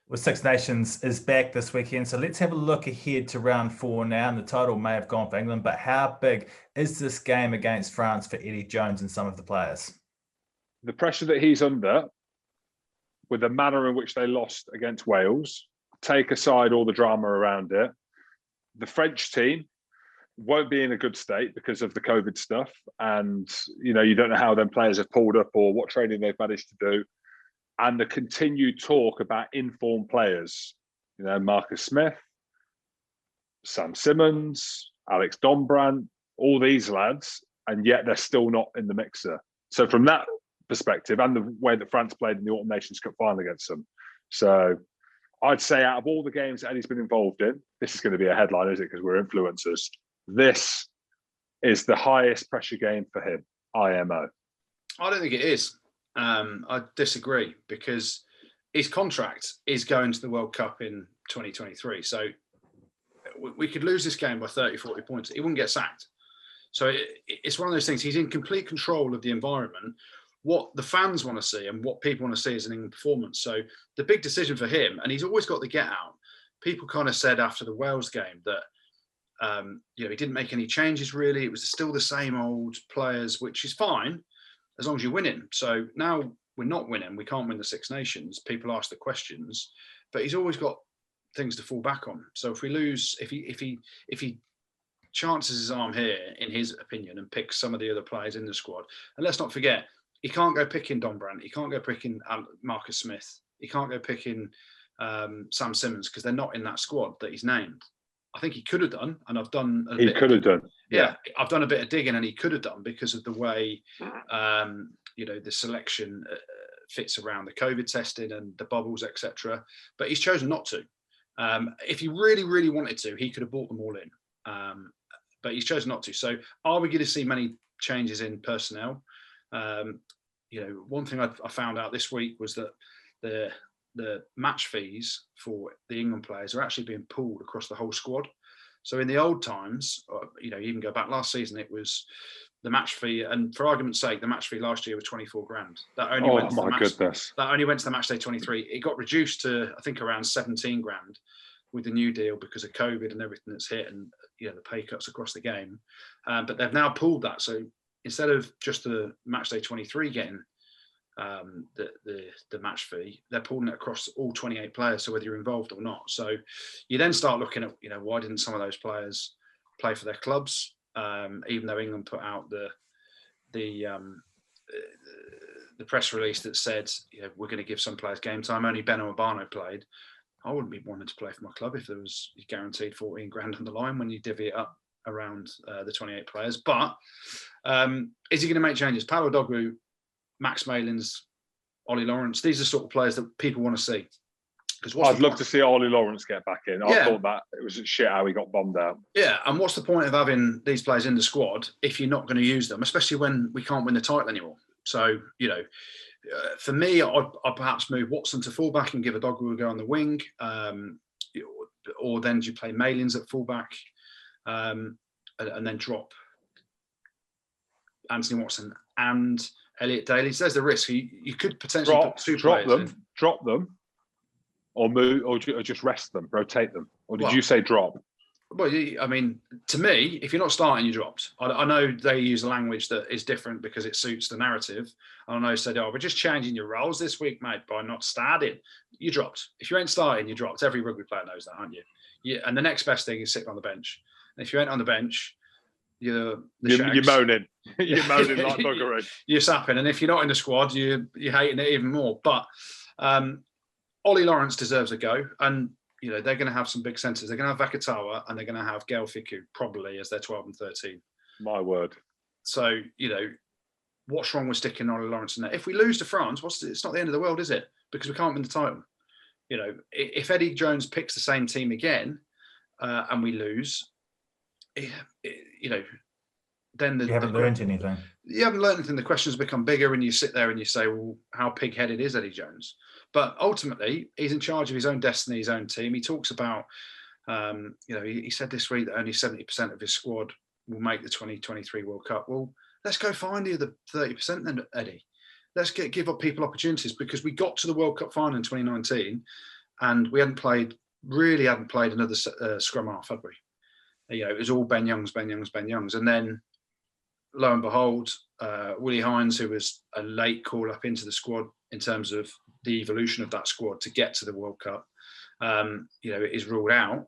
Well, Six Nations is back this weekend, so let's have a look ahead to round four now. And the title may have gone for England, but how big is this game against France for Eddie Jones and some of the players? The pressure that he's under, with the manner in which they lost against Wales, take aside all the drama around it, the French team won't be in a good state because of the COVID stuff. And, you don't know how them players have pulled up or what training they've managed to do. And the continued talk about informed players, Marcus Smith, Sam Simmonds, Alex Dombrandt, all these lads, and yet they're still not in the mixer. So from that perspective, and the way that France played in the Autumn Nations Cup final against them, so I'd say out of all the games that Eddie's been involved in, this is going to be a headline, is it? Because we're influencers. This is the highest pressure game for him, IMO. I don't think it is. I disagree, because his contract is going to the World Cup in 2023. So we could lose this game by 30, 40 points. He wouldn't get sacked. So it's one of those things. He's in complete control of the environment, what the fans want to see and what people want to see as an England performance. So the big decision for him, and he's always got the get out. People kind of said after the Wales game that, he didn't make any changes really. It was still the same old players, which is fine as long as you're winning. So now we're not winning. We can't win the Six Nations. People ask the questions, but he's always got things to fall back on. So if we lose, if he chances his arm here, in his opinion, and picks some of the other players in the squad, and let's not forget, he can't go picking Dombrandt. He can't go picking Marcus Smith. He can't go picking Sam Simmonds, because they're not in that squad that he's named. I think he could have done, and I've done. He could have done. Yeah, I've done a bit of digging, and he could have done, because of the way, the selection fits around the COVID testing and the bubbles, etc. But he's chosen not to. If he really, really wanted to, he could have brought them all in. But he's chosen not to. So are we going to see many changes in personnel? One thing I found out this week was that the match fees for the England players are actually being pulled across the whole squad. So in the old times, you can go back last season, it was the match fee, and for argument's sake, the match fee last year was 24 grand. That only went to the match day 23. It got reduced to, I think, around 17 grand with the new deal because of COVID and everything that's hit, and the pay cuts across the game. But they've now pulled that. So instead of just the match day 23 getting the match fee, they're pulling it across all 28 players, so whether you're involved or not. So you then start looking at, why didn't some of those players play for their clubs, even though England put out the press release that said, we're going to give some players game time. Only Beno Urbano played. I wouldn't be wanting to play for my club if there was guaranteed 14 grand on the line when you divvy it up around the 28 players. But is he going to make changes? Paolo Dogbu, Max Malins, Ollie Lawrence, these are the sort of players that people want to see. I'd love to see Ollie Lawrence get back in. I thought that it was shit how he got bombed out. Yeah, and what's the point of having these players in the squad if you're not going to use them, especially when we can't win the title anymore? So, for me, I'd perhaps move Watson to fullback and give Adogwu a go on the wing. Or then do you play Malins at fullback and then drop Anthony Watson and Elliot Daly? So there's the risk. You could potentially put two players in. Drop them, or move, or just rest them, rotate them. Or did you say drop? Well, I mean, to me, if you're not starting, you dropped. I know they use a language that is different because it suits the narrative. I know said, we're just changing your roles this week, mate, by not starting. You dropped. If you ain't starting, you dropped. Every rugby player knows that, aren't you? And the next best thing is sitting on the bench. And if you ain't on the bench, you're moaning. You're moaning like buggery. You're sapping. And if you're not in the squad, you're hating it even more. But Ollie Lawrence deserves a go. And they're going to have some big centres. They're going to have Vakatawa and they're going to have Gail Fiku probably as their 12 and 13. My word. So, what's wrong with sticking Ollie Lawrence in there? If we lose to France, it's not the end of the world, is it? Because we can't win the title. If Eddie Jones picks the same team again and we lose, then you haven't learned anything. You haven't learned anything. The questions become bigger and you sit there and you say, well, how pig-headed is Eddie Jones? But ultimately, he's in charge of his own destiny, his own team. He talks about, he said this week that only 70% of his squad will make the 2023 World Cup. Well, let's go find the other 30% then, Eddie. Let's give up people opportunities, because we got to the World Cup final in 2019 and we hadn't played another scrum half, had we? It was all Ben Youngs, and then lo and behold, Willie Hines, who was a late call up into the squad in terms of the evolution of that squad to get to the World Cup, is ruled out.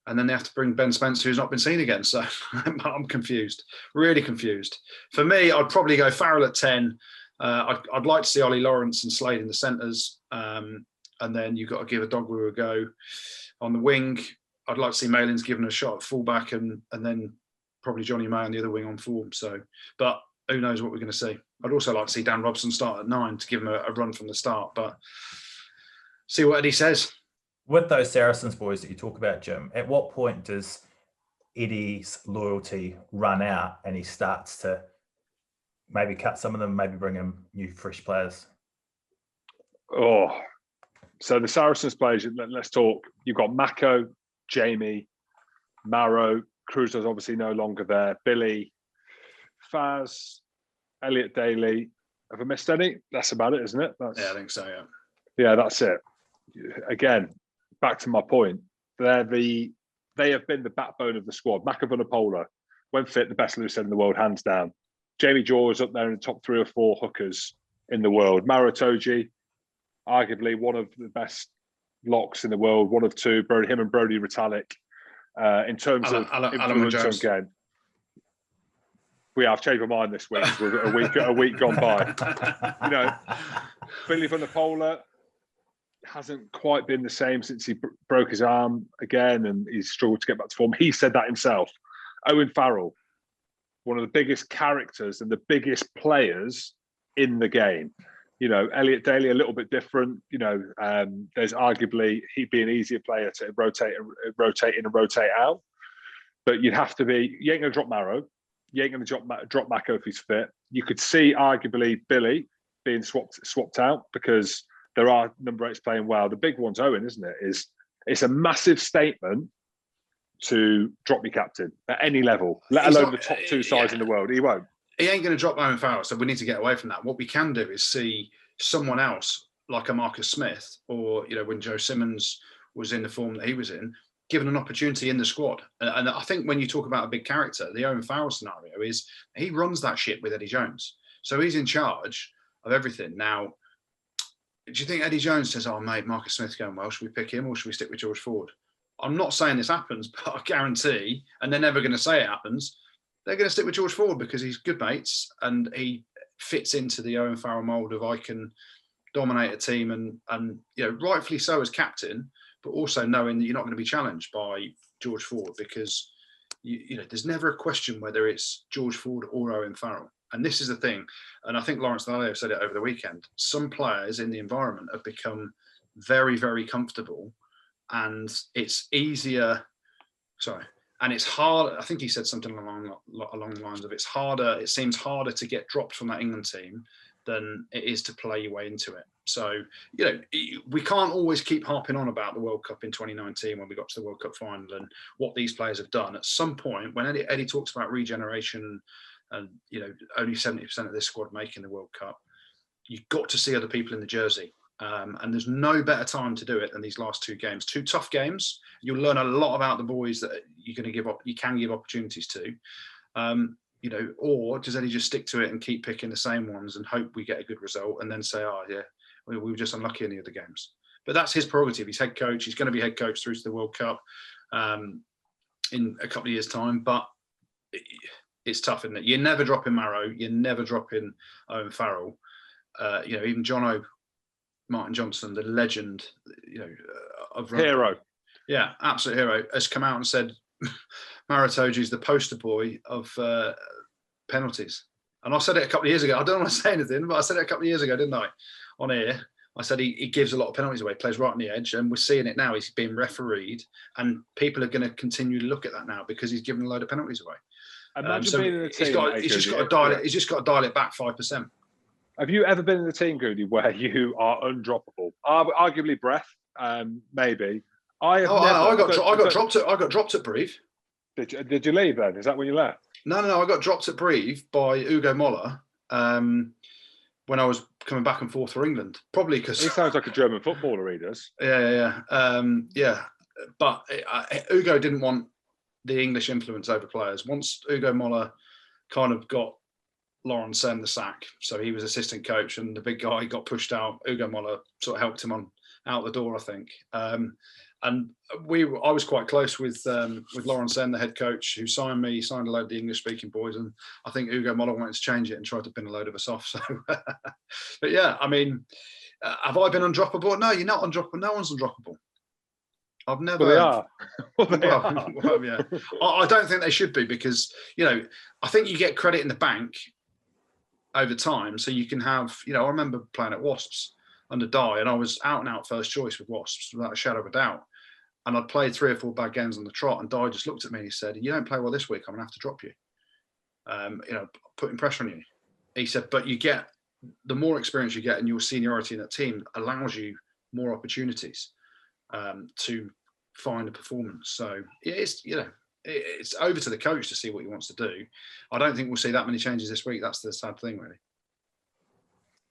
And then they have to bring Ben Spencer, who's not been seen again. So I'm confused, really confused. For me, I'd probably go Farrell at 10. I'd like to see Ollie Lawrence and Slade in the centres. And then you've got to give Adogwu a go on the wing. I'd like to see Malin's given a shot at fullback and then probably Johnny May on the other wing on form. So, but who knows what we're going to see. I'd also like to see Dan Robson start at 9 to give him a run from the start, but see what Eddie says. With those Saracens boys that you talk about, Jim, at what point does Eddie's loyalty run out and he starts to maybe cut some of them, maybe bring in new, fresh players? Oh, so the Saracens players, let's talk. You've got Mako, Jamie, Marrow, Crusoe's obviously no longer there, Billy, Faz, Elliot Daly. Have I missed any? That's about it, isn't it? Yeah, I think so, yeah. Yeah, that's it. Again, back to my point, they have been the backbone of the squad. Makavanapola, when fit, the best loose end in the world, hands down. Jamie Jaw is up there in the top 3 or 4 hookers in the world. Maratoji, arguably one of the best locks in the world, one of 2. Him and Brody Retallick, in terms of influence on game. I've changed my mind this week. a week gone by. Billy Vanapola hasn't quite been the same since he broke his arm again, and he's struggled to get back to form. He said that himself. Owen Farrell, one of the biggest characters and the biggest players in the game. Elliot Daly, a little bit different. There's arguably he'd be an easier player to rotate in and rotate out. But you'd have to be. You ain't going to drop Marrow. You ain't going to drop Mako if he's fit. You could see arguably Billy being swapped out because there are number 8s playing well. The big one's Owen, isn't it? It's a massive statement to drop your captain at any level, let alone the top 2 sides in the world. He won't. He ain't going to drop Owen Farrell, so we need to get away from that. What we can do is see someone else like a Marcus Smith, or when Joe Simmonds was in the form that he was in, given an opportunity in the squad. And I think when you talk about a big character, the Owen Farrell scenario is he runs that shit with Eddie Jones. So he's in charge of everything. Now, do you think Eddie Jones says, "Oh, mate, Marcus Smith's going well, should we pick him or should we stick with George Ford?" I'm not saying this happens, but I guarantee, and they're never going to say it happens, they're going to stick with George Ford because he's good mates and he fits into the Owen Farrell mould of I can dominate a team and rightfully so as captain, but also knowing that you're not going to be challenged by George Ford because there's never a question whether it's George Ford or Owen Farrell. And this is the thing, and I think Lawrence Lallier said it over the weekend, some players in the environment have become very, very comfortable and it's easier, and it's hard. I think he said something along the lines of it seems harder to get dropped from that England team than it is to play your way into it. So, we can't always keep harping on about the World Cup in 2019 when we got to the World Cup final and what these players have done. At some point, when Eddie talks about regeneration and, only 70% of this squad making the World Cup, you've got to see other people in the jersey. And there's no better time to do it than these last 2 games. 2 tough games. You'll learn a lot about the boys that you can give opportunities to. Or does Eddie just stick to it and keep picking the same ones and hope we get a good result and then say, "Oh, yeah, we were just unlucky in the other games." But that's his prerogative. He's head coach. He's going to be head coach through to the World Cup in a couple of years' time. But it's tough, isn't it? You're never dropping Marrow. You're never dropping Owen Farrell. Even Martin Johnson, the legend, of rugby. Hero. Yeah, absolute hero, has come out and said Maratoji is the poster boy of penalties. And I said it a couple of years ago. I don't want to say anything, but I said it a couple of years ago, didn't I? On air. I said he gives a lot of penalties away, plays right on the edge, and we're seeing it now. He's being refereed, and people are going to continue to look at that now because he's given a load of penalties away. Imagine being in a team. He's just got to dial it back 5%. Have you ever been in a team, Goody, where you are undroppable? Arguably Breath, maybe. I got dropped at Brive. Did you leave then? Is that when you left? No. I got dropped at Brive by Ugo Moller when I was coming back and forth for England. Probably because He sounds like a German footballer, he does. Yeah. But Ugo didn't want the English influence over players. Once Ugo Moller kind of got Lawrence Sen the sack, so he was assistant coach, and the big guy got pushed out. Ugo Moller sort of helped him on out the door, I think. And I was quite close with Lawrence Sen, the head coach, who signed me. He signed a load of the English-speaking boys, and I think Ugo Moller wanted to change it and tried to pin a load of us off. So, but yeah, I mean, have I been undroppable? No, you're not undroppable. No one's undroppable. I've never. Well, they are. Well, yeah. I don't think they should be, because, you know, I think you get credit in the bank over time, so you can have, you know, I remember playing at Wasps under Dye, and I was out and out first choice with Wasps without a shadow of a doubt. And I'd played 3 or 4 bad games on the trot, and Dye just looked at me and he said, "You don't play well this week, I'm gonna have to drop you. You know, putting pressure on you." He said, "But you get, the more experience you get and your seniority in that team allows you more opportunities to find a performance." So it's, you know, it's over to the coach to see what he wants to do. I don't think we'll see that many changes this week. That's the sad thing, really.